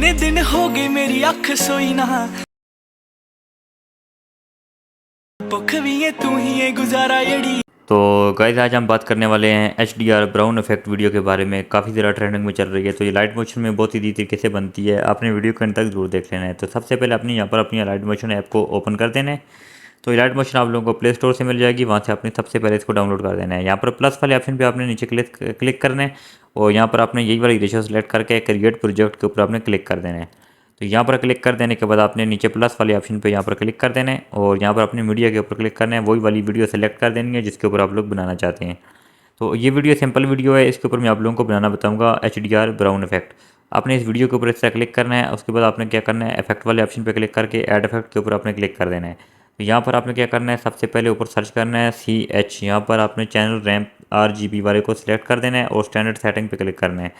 कितने दिन हो गए मेरी अख सोई ना, भुख भी है तू ही है गुजारा यड़ी। तो गाइस आज हम बात करने वाले हैं HDR ब्राउन इफेक्ट वीडियो के बारे में। काफ़ी ज़्यादा ट्रेंडिंग में चल रही है। तो ये लाइट मोशन में बहुत ही तरीके से बनती है। आपने वीडियो के अंत तक जरूर देख लेना है। तो सबसे पहले अपनी यहाँ पर अपनी लाइट मोशन ऐप को ओपन कर देना है। तो ये लाइट मोशन आप लोगों को प्ले स्टोर से मिल जाएगी, वहाँ से आपने सबसे पहले इसको डाउनलोड कर देना है। यहाँ पर प्लस वाले ऑप्शन पे आपने नीचे क्लिक करना है और यहाँ पर आपने यही वाली रेशो सेलेक्ट करके क्रिएट प्रोजेक्ट के ऊपर आपने क्लिक कर देना है। तो यहाँ पर क्लिक कर देने के बाद आपने नीचे प्लस वाले ऑप्शन पे यहाँ पर क्लिक कर देना है और यहाँ पर अपनी मीडिया के ऊपर क्लिक करना है। वही वाली वीडियो सेलेक्ट कर देनी है जिसके ऊपर आप लोग बनाना चाहते हैं। तो ये वीडियो सिंपल वीडियो है, इसके ऊपर मैं आप लोगों को बनाना बताऊंगा HDR ब्राउन इफेक्ट। आपने इस वीडियो के ऊपर इस तरह क्लिक करना है। उसके बाद आपने क्या करना है, इफेक्ट वाले ऑप्शन पे क्लिक करके ऐड इफेक्ट के ऊपर आपने क्लिक कर देना है। तो यहाँ पर आपने क्या करना है, सबसे पहले ऊपर सर्च करना है CH। यहाँ पर आपने चैनल रैम्प RGB वाले को सिलेक्ट कर देना है और स्टैंडर्ड सेटिंग पे क्लिक करना है।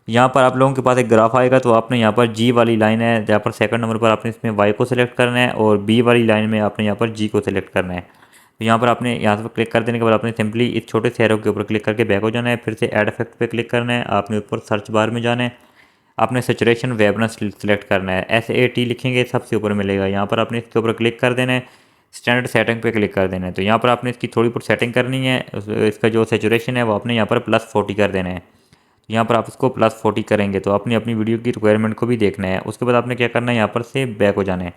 यहाँ पर आप लोगों के पास एक ग्राफ आएगा, तो आपने यहाँ पर G वाली लाइन है, जहाँ पर सेकंड नंबर पर आपने इसमें Y को सिलेक्ट करना है और B वाली लाइन में आपने यहाँ पर G को सिलेक्ट करना है। तो यहाँ पर आपने यहाँ पर क्लिक कर देने के बाद आपने सिंपली इस छोटे से एरो के ऊपर क्लिक करके बैक हो जाना है। फिर से ऐड इफेक्ट पे क्लिक करना है। आपने ऊपर सर्च बार में जाना है, आपने सेचुरेशन वेवनेस सिलेक्ट करना है। SAT लिखेंगे सबसे ऊपर मिलेगा। यहाँ पर आपने इसके ऊपर क्लिक कर देना है, स्टैंडर्ड सेटिंग पे क्लिक कर देना है। तो यहाँ पर आपने इसकी थोड़ी बहुत सेटिंग करनी है। इसका जो सेचुरेशन है वो आपने यहाँ पर +40 कर देना है। तो यहाँ पर आप इसको +40 करेंगे तो अपनी अपनी वीडियो की रिक्वायरमेंट को भी देखना है। उसके बाद आपने क्या करना है, यहाँ पर से बैक हो जाना है।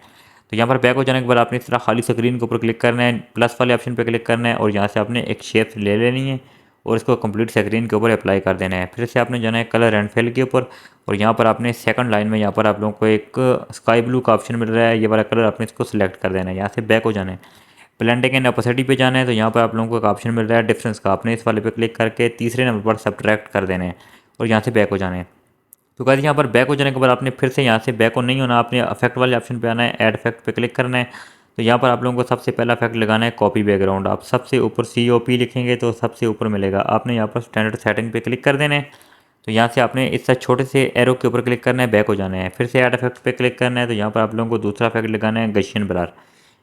तो यहाँ पर बैक हो जाने के बाद आपने इस तरह खाली स्क्रीन के ऊपर क्लिक करना है, प्लस वाले ऑप्शन पे क्लिक करना है और यहाँ से आपने एक शेप ले लेनी है और इसको कंप्लीट स्क्रीन के ऊपर अप्लाई कर देना है। फिर से आपने जाना है कलर एंड फिल के ऊपर और यहाँ पर आपने सेकंड लाइन में यहाँ पर आप लोगों को एक स्काई ब्लू का ऑप्शन मिल रहा है, ये वाला कलर आपने इसको सिलेक्ट कर देना है। यहाँ से बैक हो जाना है, ब्लेंडिंग एंड ओपेसिटी पे जाना है। तो यहाँ पर आप लोगों को एक ऑप्शन मिल रहा है डिफरेंस का, आपने इस वाले पे क्लिक करके तीसरे नंबर पर सब्ट्रैक्ट कर देना है और यहाँ से बैक हो जाना है। तो गाइस यहाँ पर बैक हो जाने के बाद आपने फिर से यहाँ से बैक हो नहीं होना, आपने इफेक्ट वाले ऑप्शन पे आना है, ऐड इफेक्ट पे क्लिक करना है। तो यहाँ पर आप लोगों को सबसे पहला इफेक्ट लगाना है कॉपी बैकग्राउंड। आप सबसे ऊपर COP लिखेंगे तो सबसे ऊपर मिलेगा। आपने यहाँ पर स्टैंडर्ड सेटिंग पे क्लिक कर देना है। तो यहाँ से आपने इस छोटे से एरो के ऊपर क्लिक करना है, बैक हो जाना है। फिर से ऐड इफेक्ट पे क्लिक करना है। तो यहाँ पर आप लोगों को दूसरा इफेक्ट लगाना है गशियन ब्लर।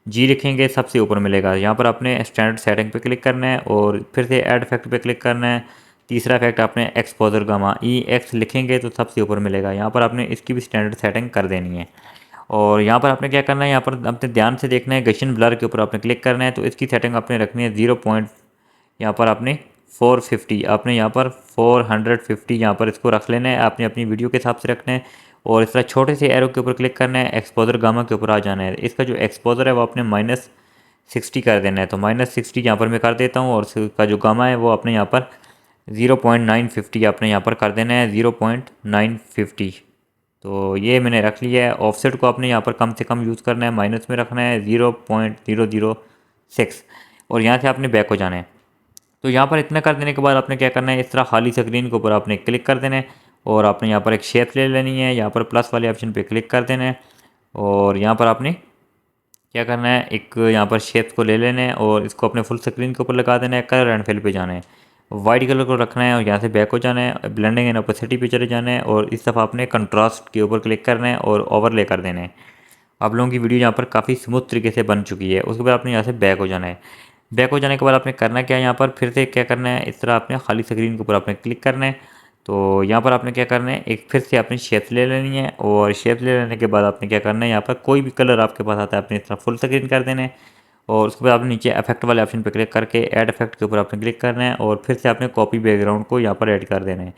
G लिखेंगे सबसे ऊपर मिलेगा। यहाँ पर आपने स्टैंडर्ड सेटिंग पे क्लिक करना है और फिर से ऐड इफेक्ट पे क्लिक करना है। तीसरा इफेक्ट आपने एक्सपोजर गामा EX लिखेंगे तो सबसे ऊपर मिलेगा। यहाँ पर आपने इसकी भी स्टैंडर्ड सेटिंग कर देनी है और यहाँ पर आपने क्या करना है, यहाँ पर अपने ध्यान से देखना है, गशियन ब्लर के ऊपर आपने क्लिक करना है। तो इसकी सेटिंग आपने रखनी है 0 पॉइंट, यहाँ पर आपने 450, आपने यहाँ पर 450 यहाँ पर इसको रख लेना है। आपने अपनी वीडियो के हिसाब से रखना है और इस तरह छोटे से एरो के ऊपर क्लिक करना है, एक्सपोजर गामा के ऊपर आ जाना है। इसका जो एक्सपोजर है वो आपने -60 कर देना है। तो -60 यहाँ पर मैं कर देता हूँ और इसका जो गामा है वो आपने यहाँ पर 0.950 आपने यहाँ पर कर देना है, 0.950। तो ये मैंने रख लिया है। ऑफसेट को आपने यहाँ पर कम से कम यूज़ करना है, माइनस में रखना है 0.006 और यहाँ से आपने बैक हो जाना है। तो यहाँ पर इतना कर देने के बाद आपने क्या करना है, इस तरह खाली स्क्रीन के ऊपर आपने क्लिक कर देना है और आपने यहाँ पर एक शेप ले लेनी है। यहाँ पर प्लस वाले ऑप्शन पे क्लिक कर देना है और यहाँ पर आपने क्या करना है, एक यहाँ पर शेप को ले लेना है और इसको अपने फुल स्क्रीन के ऊपर लगा देना है। कलर एंड फिल पे जाना है, वाइट कलर को रखना है और यहाँ से बैक हो जाना है। ब्लेंडिंग एंड ओपेसिटी पे चले जाना है और इस दफ़ा आपने कंट्रास्ट के ऊपर क्लिक करना है और ओवरले कर देना है। आप लोगों की वीडियो यहाँ पर काफ़ी स्मूथ तरीके से बन चुकी है। उसके बाद आपने यहाँ से बैक हो जाना है। बैक हो जाने के बाद आपने करना क्या है, यहाँ पर फिर से क्या करना है, इस तरह आपने खाली स्क्रीन के ऊपर आपने क्लिक करना है। तो यहाँ पर आपने क्या करना है, एक फिर से आपने शेप ले लेनी है और शेप ले लेने के बाद आपने क्या करना है, यहाँ पर कोई भी कलर आपके पास आता है आपने इस तरह फुल स्क्रीन कर देना है और उसके बाद आपने नीचे इफेक्ट वाले ऑप्शन पर क्लिक करके ऐड इफेक्ट के ऊपर आपने क्लिक करना है और फिर से आपने कॉपी बैकग्राउंड को यहाँ पर ऐड कर देना है।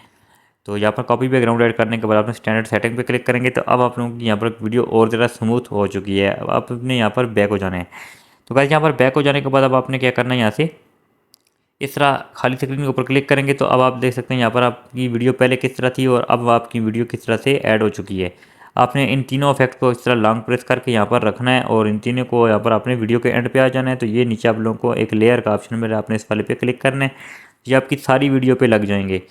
तो यहाँ पर कॉपी बैकग्राउंड ऐड करने के बाद आपने स्टैंडर्ड सेटिंग पे क्लिक करेंगे तो अब आप लोगों की यहाँ पर वीडियो और ज़्यादा स्मूथ हो चुकी है। अब आपने यहाँ पर बैक हो जाना है। तो गाइस यहाँ पर बैक हो जाने के बाद अब आपने क्या करना है, यहाँ से इस तरह खाली स्क्रीन के ऊपर क्लिक करेंगे तो अब आप देख सकते हैं यहाँ पर आपकी वीडियो पहले किस तरह थी और अब आपकी वीडियो किस तरह से ऐड हो चुकी है। आपने इन तीनों इफेक्ट को इस तरह लॉन्ग प्रेस करके यहाँ पर रखना है और इन तीनों को यहाँ पर अपने वीडियो के एंड पे आ जाना है। तो ये नीचे आप लोगों को एक लेयर का ऑप्शन मिला, आपने इस वाले पे क्लिक करना है, ये आपकी सारी वीडियो पे लग जाएंगे।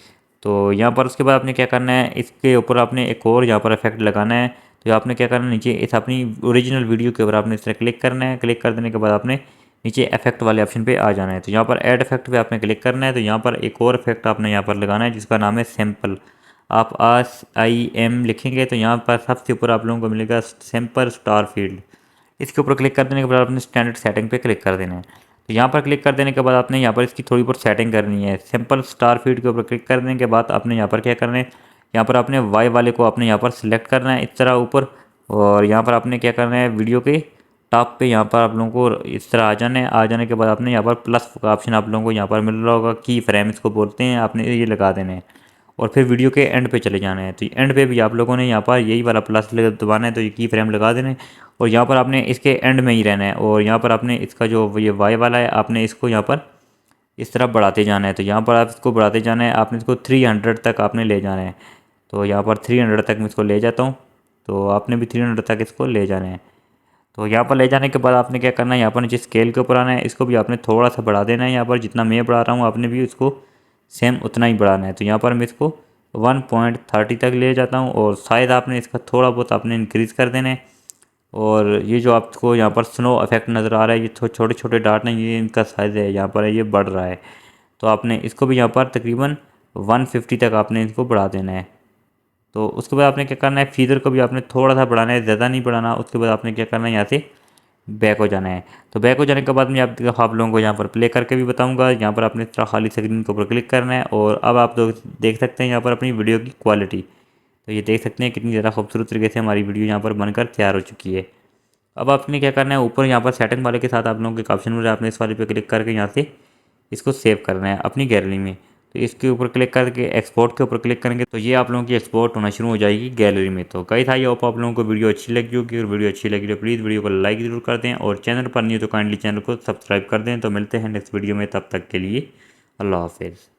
तो यहाँ पर उसके बाद आपने क्या करना है, इसके ऊपर आपने एक और यहाँ पर इफेक्ट लगाना है। तो आपने क्या करना है, नीचे इस अपनी ओरिजिनल वीडियो के ऊपर आपने इस तरह क्लिक करना है। क्लिक कर देने के बाद आपने नीचे इफेक्ट वाले ऑप्शन पे आ जाना है। तो यहाँ पर ऐड इफेक्ट पे आपने क्लिक करना है। तो यहाँ पर एक और इफेक्ट आपने यहाँ पर लगाना है जिसका नाम है सैम्पल। आप SIM लिखेंगे तो यहाँ पर सबसे ऊपर आप लोगों को मिलेगा सैम्पल स्टार फील्ड। इसके ऊपर क्लिक कर देने के बाद आपने स्टैंडर्ड सेटिंग पे क्लिक कर देना है। तो यहाँ पर क्लिक कर देने के बाद आपने यहाँ पर इसकी थोड़ी बहुत सेटिंग करनी है। सिंपल स्टार फीड के ऊपर क्लिक करने के बाद आपने यहाँ पर क्या करना है, यहाँ पर आपने वाई वाले को आपने यहाँ पर सिलेक्ट करना है इस तरह ऊपर, और यहाँ पर आपने क्या करना है, वीडियो के टॉप पे यहाँ पर आप लोगों को इस तरह आ जाना है। आ जाने के बाद आपने यहाँ पर प्लस का ऑप्शन आप लोगों को यहाँ पर मिल रहा होगा, की फ्रेम इसको बोलते हैं, आपने ये लगा देने हैं और फिर वीडियो के एंड पे चले जाना है। तो एंड पे भी आप लोगों ने यहाँ पर यही वाला प्लस दबाना है, तो ये की फ्रेम लगा देना है और यहाँ पर आपने इसके एंड में ही रहना है। और यहाँ पर आपने इसका जो ये वाई वाला है आपने इसको यहाँ पर इस तरफ बढ़ाते जाना है। तो यहाँ पर आप इसको बढ़ाते जाना है, आपने इसको 300 तक आपने ले जाना है। तो यहाँ पर 300 तक मैं इसको ले जाता हूँ, तो आपने भी 300 तक इसको ले जाना है। तो यहाँ पर ले जाने के बाद आपने क्या करना है, यहाँ पर नीचे स्केल के ऊपर आना है, इसको भी आपने थोड़ा सा बढ़ा देना है। यहाँ पर जितना मैं बढ़ा रहा हूँ आपने भी इसको सेम उतना ही बढ़ाना है। तो यहाँ पर मैं इसको 1.30 तक ले जाता हूँ और शायद आपने इसका थोड़ा बहुत आपने इंक्रीज़ कर देना है। और ये जो आपको यहाँ पर स्नो इफेक्ट नज़र आ रहा है, ये छोटे छोटे डाट हैं, ये इनका साइज़ है, यहाँ पर ये बढ़ रहा है। तो आपने इसको भी यहाँ पर तकरीबन 150 तक आपने इसको बढ़ा देना है। तो उसके बाद आपने क्या करना है, फीदर को भी आपने थोड़ा सा बढ़ाना है, ज़्यादा नहीं बढ़ाना। उसके बाद आपने क्या करना है, यहाँ से बैक हो जाना है। तो बैक हो जाने के बाद मैं आप लोगों को यहाँ पर प्ले करके भी बताऊंगा। यहाँ पर आपने इस तरह खाली स्क्रीन के ऊपर क्लिक करना है और अब आप लोग देख सकते हैं यहाँ पर अपनी वीडियो की क्वालिटी। तो ये देख सकते हैं कितनी ज़्यादा खूबसूरत तरीके से हमारी वीडियो यहाँ पर बनकर तैयार हो चुकी है। अब आपने क्या करना है, ऊपर यहाँ पर सेटिंग वाले के साथ आप लोगों के ऑप्शन मिल रहा है, आपने इस वाले पे क्लिक करके यहाँ से इसको सेव करना है अपनी गैलरी में। तो इसके ऊपर क्लिक करके एक्सपोर्ट के ऊपर क्लिक करेंगे तो ये आप लोगों की एक्सपोर्ट होना शुरू हो जाएगी गैलरी में। तो कई था ये होप आप लोगों को वीडियो अच्छी लगी होगी, और वीडियो अच्छी लगी तो प्लीज़ वीडियो को लाइक जरूर कर दें, और चैनल पर नहीं हो तो काइंडली चैनल को सब्सक्राइब कर दें। तो मिलते हैं नेक्स्ट वीडियो में, तब तक के लिए अल्लाह हाफिज़।